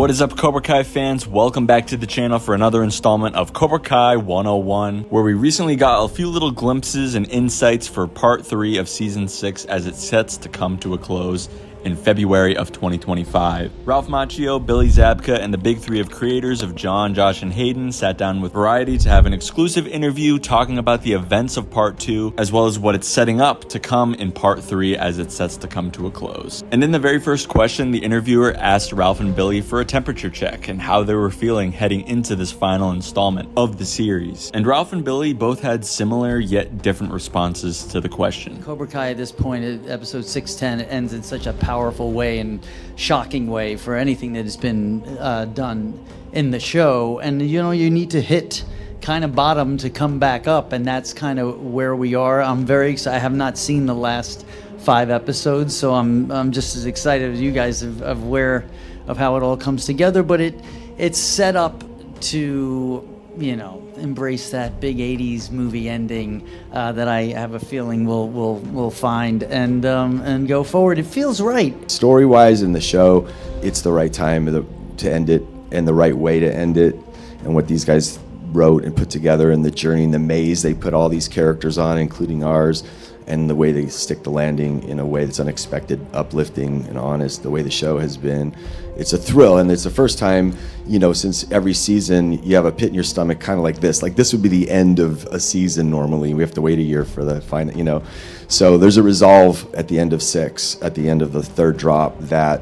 What is up, Cobra Kai fans? Welcome back to the channel for another installment of Cobra Kai 101, where we recently got a few little glimpses and insights for part 3 of season 6 as it sets to come to a close in February of 2025. Ralph Macchio, Billy Zabka, and the big three of creators of John, Josh, and Hayden sat down with Variety to have an exclusive interview talking about the events of part 2, as well as what it's setting up to come in part 3 as it sets to come to a close. And in the very first question, the interviewer asked Ralph and Billy for a temperature check and how they were feeling heading into this final installment of the series. And Ralph and Billy both had similar yet different responses to the question. Cobra Kai at this point, at episode 610, ends in such a powerful way and shocking way for anything that has been done in the show. And you need to hit kind of bottom to come back up, and that's kind of where we are. I'm very excited. I have not seen the last 5 episodes, so I'm just as excited as you guys of how it all comes together. But it's set up to embrace that big 80s movie ending that I have a feeling we'll find and go forward. It feels right. Story-wise in the show, it's the right time to end it and the right way to end it. And what these guys wrote and put together and the journey and the maze they put all these characters on, including ours, and the way they stick the landing in a way that's unexpected, uplifting, and honest, the way the show has been. It's a thrill, and it's the first time, since every season you have a pit in your stomach kind of like this. Like, this would be the end of a season normally. We have to wait a year for the final, So there's a resolve at the end of 6, at the end of the 3rd drop, that,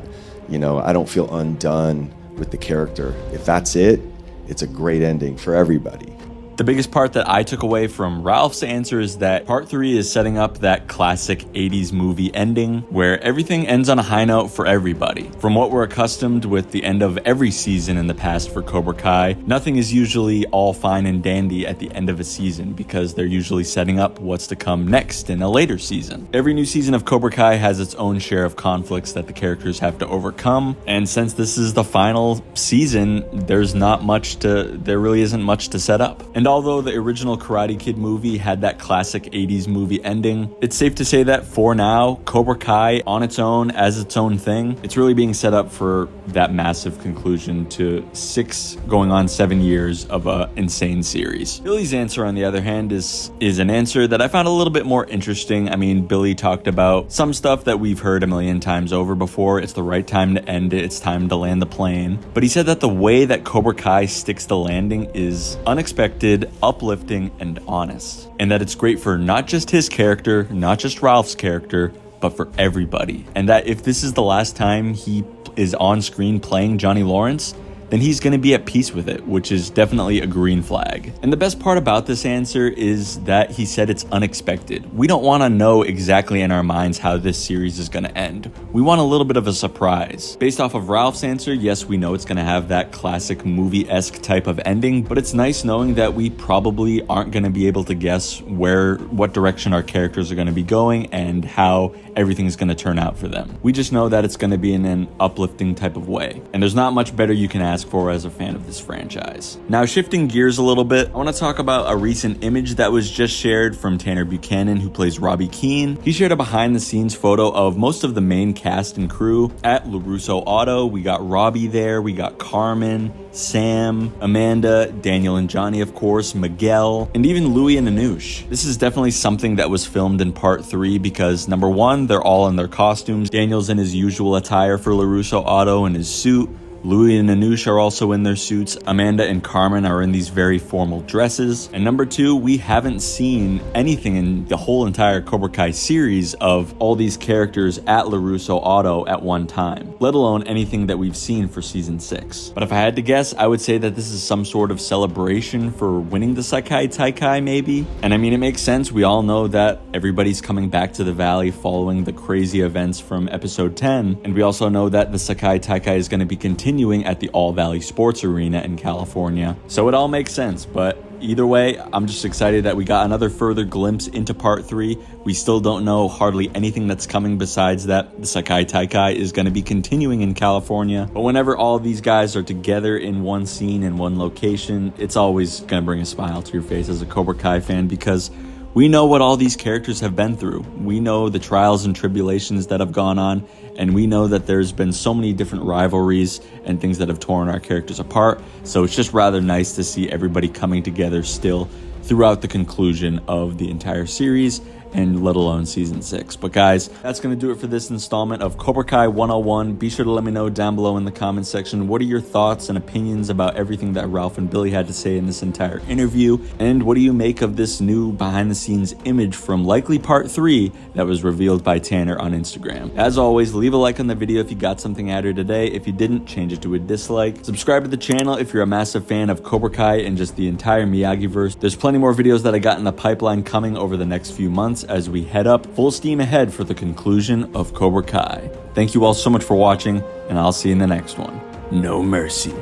I don't feel undone with the character. If that's it, it's a great ending for everybody. The biggest part that I took away from Ralph's answer is that part 3 is setting up that classic 80s movie ending where everything ends on a high note for everybody. From what we're accustomed with the end of every season in the past for Cobra Kai, nothing is usually all fine and dandy at the end of a season because they're usually setting up what's to come next in a later season. Every new season of Cobra Kai has its own share of conflicts that the characters have to overcome, and since this is the final season, there really isn't much to set up. And although the original Karate Kid movie had that classic 80s movie ending, it's safe to say that for now, Cobra Kai on its own, as its own thing, it's really being set up for that massive conclusion to 6 going on 7 years of an insane series. Billy's answer, on the other hand, is an answer that I found a little bit more interesting. I mean, Billy talked about some stuff that we've heard a million times over before. It's the right time to end it. It's time to land the plane. But he said that the way that Cobra Kai sticks the landing is unexpected, uplifting, and honest, and that it's great for not just his character, not just Ralph's character, but for everybody, and that if this is the last time he is on screen playing Johnny Lawrence, then he's going to be at peace with it, which is definitely a green flag. And the best part about this answer is that he said it's unexpected. We don't want to know exactly in our minds how this series is going to end. We want a little bit of a surprise. Based off of Ralph's answer, yes, we know it's going to have that classic movie-esque type of ending, but it's nice knowing that we probably aren't going to be able to guess what direction our characters are going to be going and how everything's going to turn out for them. We just know that it's going to be in an uplifting type of way, and there's not much better you can ask for as a fan of this franchise. Now, shifting gears a little bit, I want to talk about a recent image that was just shared from Tanner Buchanan, who plays Robby Keene. He shared a behind-the-scenes photo of most of the main cast and crew at LaRusso Auto. We got Robby there, we got Carmen, Sam, Amanda, Daniel and Johnny, of course, Miguel, and even Louie and Anush. This is definitely something that was filmed in part 3 because, number one, they're all in their costumes. Daniel's in his usual attire for LaRusso Auto in his suit. Louie and Anush are also in their suits. Amanda and Carmen are in these very formal dresses. And number 2, we haven't seen anything in the whole entire Cobra Kai series of all these characters at LaRusso Auto at one time, let alone anything that we've seen for season 6. But if I had to guess, I would say that this is some sort of celebration for winning the Sekai Taikai, maybe. And I mean, it makes sense. We all know that everybody's coming back to the Valley following the crazy events from episode 10. And we also know that the Sekai Taikai is going to be continuing at the All Valley Sports Arena in California. So it all makes sense, but either way, I'm just excited that we got another further glimpse into part 3. We still don't know hardly anything that's coming besides that the Sekai Taikai is going to be continuing in California. But whenever all these guys are together in one scene, in one location, it's always going to bring a smile to your face as a Cobra Kai fan because We know what all these characters have been through. We know the trials and tribulations that have gone on, and we know that there's been so many different rivalries and things that have torn our characters apart. So it's just rather nice to see everybody coming together still throughout the conclusion of the entire series, and let alone season 6. But guys, that's going to do it for this installment of Cobra Kai 101. Be sure to let me know down below in the comments section, what are your thoughts and opinions about everything that Ralph and Billy had to say in this entire interview, and what do you make of this new behind the scenes image from likely part 3 that was revealed by Tanner on Instagram. As always, leave a like on the video if you got something out of today. If you didn't, change it to a dislike. Subscribe to the channel if you're a massive fan of Cobra Kai and just the entire Miyagi-verse. There's plenty more videos that I got in the pipeline coming over the next few months as we head up full steam ahead for the conclusion of Cobra Kai. Thank you all so much for watching, and I'll see you in the next one. No mercy.